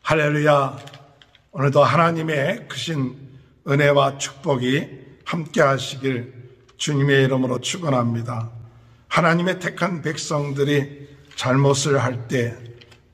할렐루야. 오늘도 하나님의 크신 은혜와 축복이 함께 하시길 주님의 이름으로 축원합니다. 하나님의 택한 백성들이 잘못을 할 때,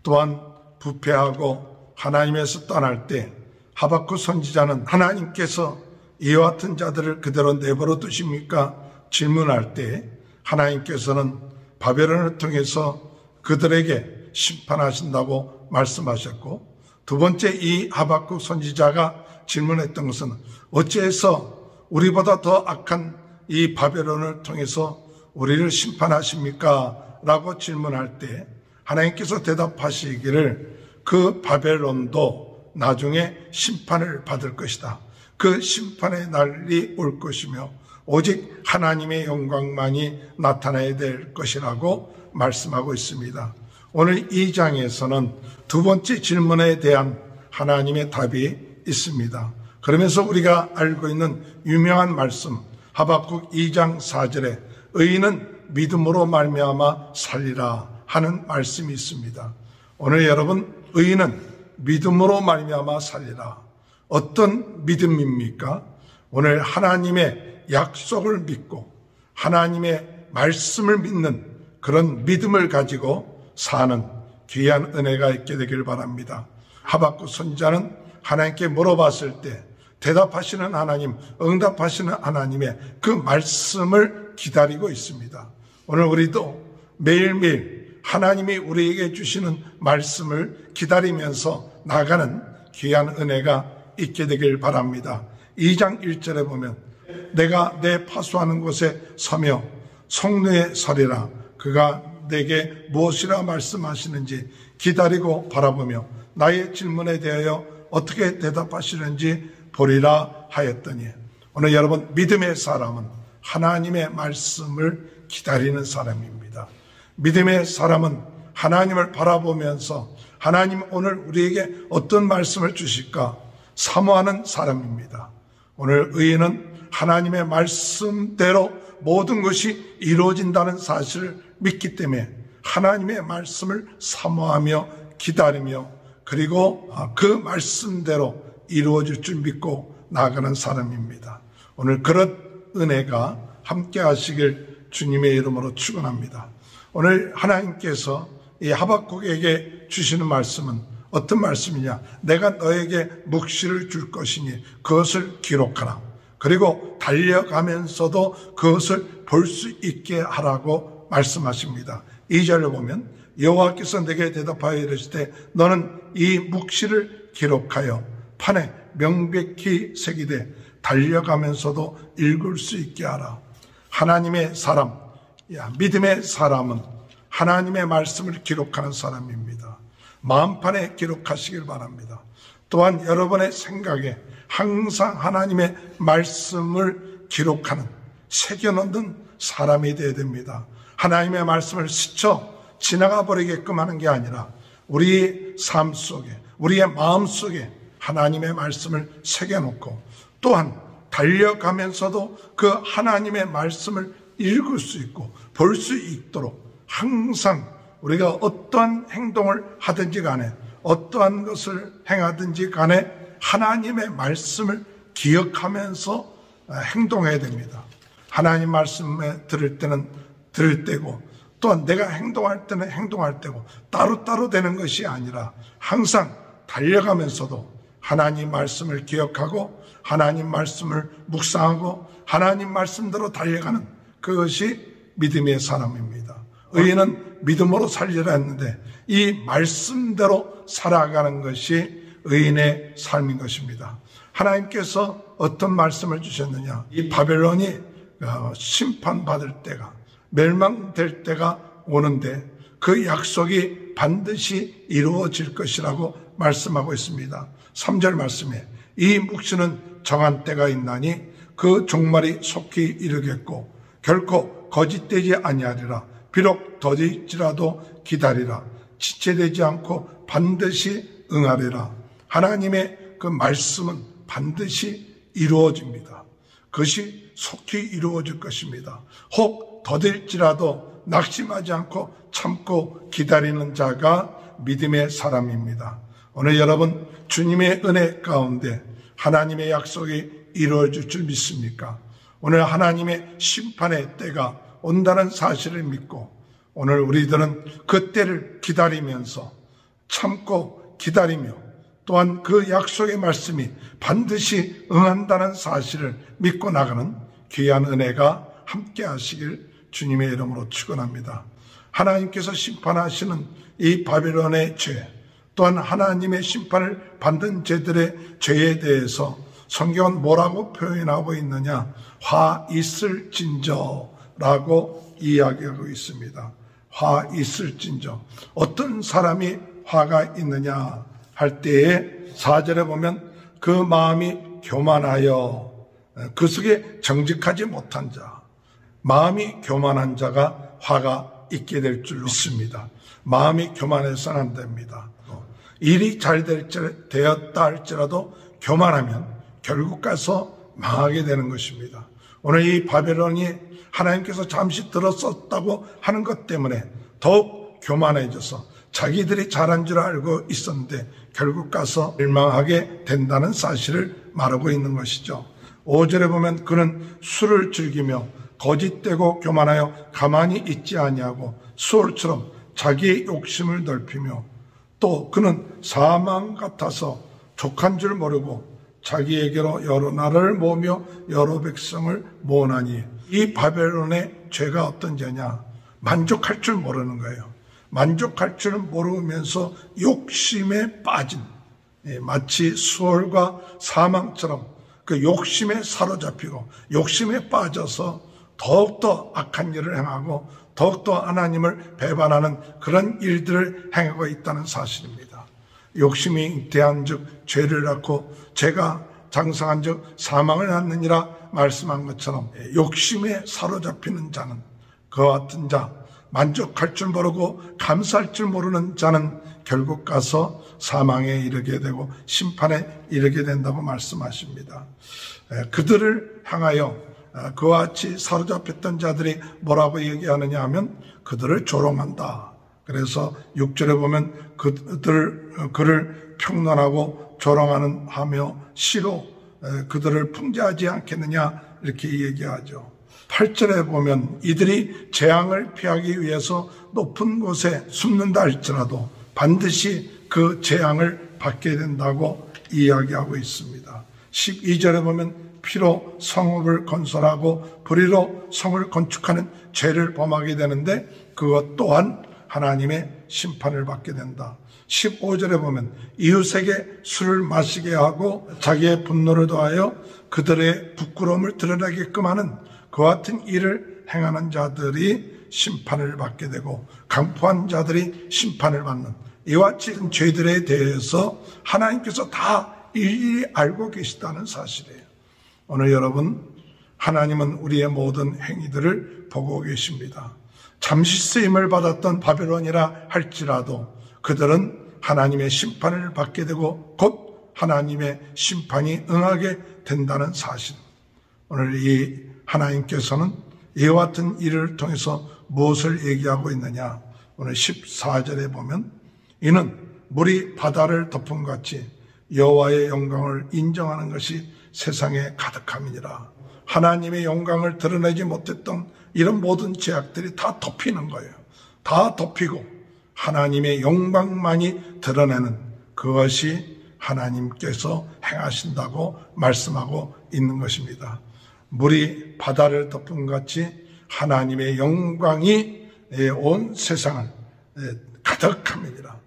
또한 부패하고 하나님에서 떠날 때 하박국 선지자는 하나님께서 이와 같은 자들을 그대로 내버려 두십니까? 질문할 때 하나님께서는 바벨론을 통해서 그들에게 심판하신다고 말씀하셨고, 두 번째 이 하박국 선지자가 질문했던 것은 어찌해서 우리보다 더 악한 이 바벨론을 통해서 우리를 심판하십니까? 라고 질문할 때 하나님께서 대답하시기를 그 바벨론도 나중에 심판을 받을 것이다. 그 심판의 날이 올 것이며 오직 하나님의 영광만이 나타나야 될 것이라고 말씀하고 있습니다. 오늘 2장에서는 두 번째 질문에 대한 하나님의 답이 있습니다. 그러면서 우리가 알고 있는 유명한 말씀 하박국 2장 4절에 의인은 믿음으로 말미암아 살리라 하는 말씀이 있습니다. 오늘 여러분, 의인은 믿음으로 말미암아 살리라. 어떤 믿음입니까? 오늘 하나님의 약속을 믿고 하나님의 말씀을 믿는 그런 믿음을 가지고 사는 귀한 은혜가 있게 되길 바랍니다. 하박국 선지자는 하나님께 물어봤을 때 대답하시는 하나님, 응답하시는 하나님의 그 말씀을 기다리고 있습니다. 오늘 우리도 매일매일 하나님이 우리에게 주시는 말씀을 기다리면서 나가는 귀한 은혜가 있게 되길 바랍니다. 2장 1절에 보면 내가 내 파수하는 곳에 서며 성루에 서리라. 그가 내게 무엇이라 말씀하시는지 기다리고 바라보며 나의 질문에 대하여 어떻게 대답하시는지 보리라 하였더니, 오늘 여러분, 믿음의 사람은 하나님의 말씀을 기다리는 사람입니다. 믿음의 사람은 하나님을 바라보면서 하나님 오늘 우리에게 어떤 말씀을 주실까 사모하는 사람입니다. 오늘 의인은 하나님의 말씀대로 모든 것이 이루어진다는 사실을 믿기 때문에 하나님의 말씀을 사모하며 기다리며 그리고 그 말씀대로 이루어질 줄 믿고 나아가는 사람입니다. 오늘 그런 은혜가 함께 하시길 주님의 이름으로 축원합니다. 오늘 하나님께서 이 하박국에게 주시는 말씀은 어떤 말씀이냐? 내가 너에게 묵시를 줄 것이니 그것을 기록하라. 그리고 달려가면서도 그것을 볼 수 있게 하라고 말씀하십니다. 2절을 보면 여호와께서 내게 대답하여 이르시되 너는 이 묵시를 기록하여 판에 명백히 새기되 달려가면서도 읽을 수 있게 하라. 하나님의 사람, 믿음의 사람은 하나님의 말씀을 기록하는 사람입니다. 마음판에 기록하시길 바랍니다. 또한 여러분의 생각에 항상 하나님의 말씀을 기록하는, 새겨놓는 사람이 되어야 됩니다. 하나님의 말씀을 스쳐 지나가 버리게끔 하는 게 아니라 우리의 삶 속에, 우리의 마음 속에 하나님의 말씀을 새겨놓고 또한 달려가면서도 그 하나님의 말씀을 읽을 수 있고 볼 수 있도록 항상 우리가 어떠한 행동을 하든지 간에 어떠한 것을 행하든지 간에 하나님의 말씀을 기억하면서 행동해야 됩니다. 하나님 말씀에 들을 때는 들을 때고 또한 내가 행동할 때는 행동할 때고 따로따로 되는 것이 아니라 항상 달려가면서도 하나님 말씀을 기억하고 하나님 말씀을 묵상하고 하나님 말씀대로 달려가는 그것이 믿음의 사람입니다. 의인은 믿음으로 살리라 했는데 이 말씀대로 살아가는 것이 의인의 삶인 것입니다. 하나님께서 어떤 말씀을 주셨느냐? 이 바벨론이 심판받을 때가, 멸망될 때가 오는데 그 약속이 반드시 이루어질 것이라고 말씀하고 있습니다. 3절 말씀에 이 묵시는 정한 때가 있나니 그 종말이 속히 이르겠고 결코 거짓되지 아니하리라. 비록 더딜지라도 기다리라. 지체되지 않고 반드시 응하리라. 하나님의 그 말씀은 반드시 이루어집니다. 그것이 속히 이루어질 것입니다. 혹 더딜지라도 낙심하지 않고 참고 기다리는 자가 믿음의 사람입니다. 오늘 여러분 주님의 은혜 가운데 하나님의 약속이 이루어질 줄 믿습니까? 오늘 하나님의 심판의 때가 온다는 사실을 믿고 오늘 우리들은 그 때를 기다리면서 참고 기다리며 또한 그 약속의 말씀이 반드시 응한다는 사실을 믿고 나가는 귀한 은혜가 함께 하시길 주님의 이름으로 축원합니다. 하나님께서 심판하시는 이 바벨론의 죄, 또한 하나님의 심판을 받는 죄들의 죄에 대해서 성경은 뭐라고 표현하고 있느냐? 화 있을진저라고 이야기하고 있습니다. 화 있을진저. 어떤 사람이 화가 있느냐 할 때에 4절에 보면 그 마음이 교만하여 그 속에 정직하지 못한 자, 마음이 교만한 자가 화가 있게 될 줄 믿습니다. 마음이 교만해서는 안 됩니다. 일이 잘 되었다 할지라도 교만하면 결국 가서 망하게 되는 것입니다. 오늘 이 바벨론이 하나님께서 잠시 들었었다고 하는 것 때문에 더욱 교만해져서 자기들이 잘한 줄 알고 있었는데 결국 가서 멸망하게 된다는 사실을 말하고 있는 것이죠. 5절에 보면 그는 술을 즐기며 거짓되고 교만하여 가만히 있지 아니하고 수월처럼 자기의 욕심을 넓히며 또 그는 사망 같아서 족한 줄 모르고 자기에게로 여러 나라를 모으며 여러 백성을 모으나니 이 바벨론의 죄가 어떤 죄냐? 만족할 줄 모르는 거예요. 만족할 줄 모르면서 욕심에 빠진 마치 수월과 사망처럼 그 욕심에 사로잡히고 욕심에 빠져서 더욱더 악한 일을 행하고 더욱더 하나님을 배반하는 그런 일들을 행하고 있다는 사실입니다. 욕심이 대한 즉 죄를 낳고 죄가 장성한 즉 사망을 낳느니라 말씀한 것처럼 욕심에 사로잡히는 자는 그와 같은 자, 만족할 줄 모르고 감사할 줄 모르는 자는 결국 가서 사망에 이르게 되고 심판에 이르게 된다고 말씀하십니다. 그들을 향하여 그와 같이 사로잡혔던 자들이 뭐라고 얘기하느냐 하면 그들을 조롱한다. 그래서 6절에 보면 그를 평론하고 조롱하는 하며 시로 그들을 풍자하지 않겠느냐 이렇게 얘기하죠. 8절에 보면 이들이 재앙을 피하기 위해서 높은 곳에 숨는다 할지라도 반드시 그 재앙을 받게 된다고 이야기하고 있습니다. 12절에 보면 피로 성읍을 건설하고 불의로 성을 건축하는 죄를 범하게 되는데 그것 또한 하나님의 심판을 받게 된다. 15절에 보면 이웃에게 술을 마시게 하고 자기의 분노를 더하여 그들의 부끄러움을 드러내게끔 하는 그와 같은 일을 행하는 자들이 심판을 받게 되고 강포한 자들이 심판을 받는 이와 같이 죄들에 대해서 하나님께서 다 일일이 알고 계시다는 사실이에요. 오늘 여러분, 하나님은 우리의 모든 행위들을 보고 계십니다. 잠시 쓰임을 받았던 바벨론이라 할지라도 그들은 하나님의 심판을 받게 되고 곧 하나님의 심판이 응하게 된다는 사실. 오늘 이 하나님께서는 이와 같은 일을 통해서 무엇을 얘기하고 있느냐? 오늘 14절에 보면 이는 물이 바다를 덮은 같이 여호와의 영광을 인정하는 것이 세상에 가득함이니라. 하나님의 영광을 드러내지 못했던 이런 모든 죄악들이 다 덮이는 거예요. 다 덮이고 하나님의 영광만이 드러내는 그것이 하나님께서 행하신다고 말씀하고 있는 것입니다. 물이 바다를 덮은 같이 하나님의 영광이 온 세상을 가득함이니라.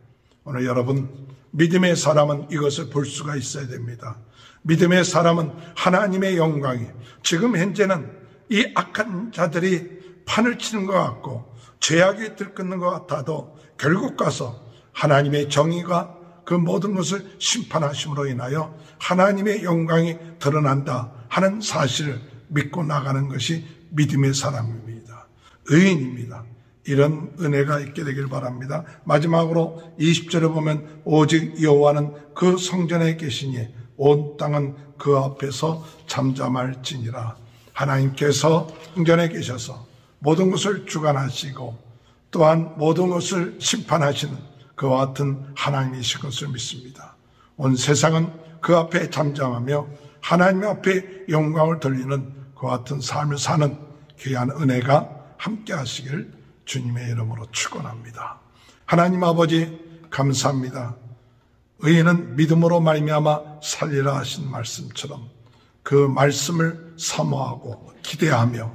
오늘 여러분, 믿음의 사람은 이것을 볼 수가 있어야 됩니다. 믿음의 사람은 하나님의 영광이 지금 현재는 이 악한 자들이 판을 치는 것 같고 죄악이 들끓는 것 같아도 결국 가서 하나님의 정의가 그 모든 것을 심판하심으로 인하여 하나님의 영광이 드러난다 하는 사실을 믿고 나가는 것이 믿음의 사람입니다. 의인입니다. 이런 은혜가 있게 되길 바랍니다. 마지막으로 20절에 보면 오직 여호와는 그 성전에 계시니 온 땅은 그 앞에서 잠잠할지니라. 하나님께서 성전에 계셔서 모든 것을 주관하시고 또한 모든 것을 심판하시는 그와 같은 하나님이신 것을 믿습니다. 온 세상은 그 앞에 잠잠하며 하나님 앞에 영광을 돌리는 그와 같은 삶을 사는 귀한 은혜가 함께 하시길 주님의 이름으로 축원합니다. 하나님 아버지 감사합니다. 의인은 믿음으로 말미암아 살리라 하신 말씀처럼 그 말씀을 사모하고 기대하며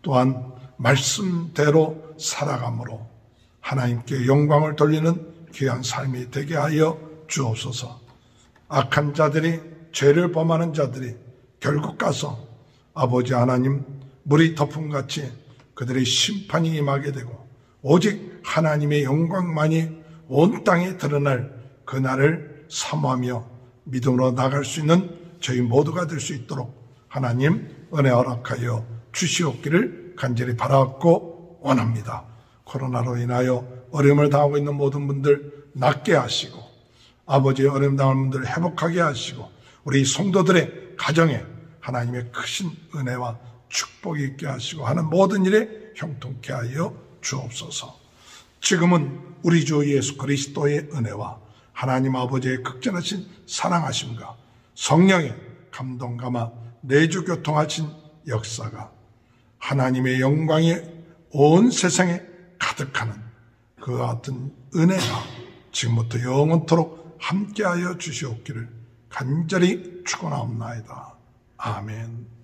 또한 말씀대로 살아감으로 하나님께 영광을 돌리는 귀한 삶이 되게 하여 주옵소서. 악한 자들이, 죄를 범하는 자들이 결국 가서 아버지 하나님 물이 덮음같이 그들의 심판이 임하게 되고 오직 하나님의 영광만이 온 땅에 드러날 그날을 사모하며 믿음으로 나갈 수 있는 저희 모두가 될 수 있도록 하나님 은혜 허락하여 주시옵기를 간절히 바라고 원합니다. 코로나로 인하여 어려움을 당하고 있는 모든 분들 낫게 하시고 아버지의 어려움 당하는 분들 회복하게 하시고 우리 성도들의 가정에 하나님의 크신 은혜와 축복이 있게 하시고 하는 모든 일에 형통케 하여 주옵소서. 지금은 우리 주 예수 그리스도의 은혜와 하나님 아버지의 극진하신 사랑하심과 성령의 감동감화 내주교통하신 역사가 하나님의 영광이 온 세상에 가득하는 그와 같은 은혜가 지금부터 영원토록 함께하여 주시옵기를 간절히 축원하옵나이다. 아멘.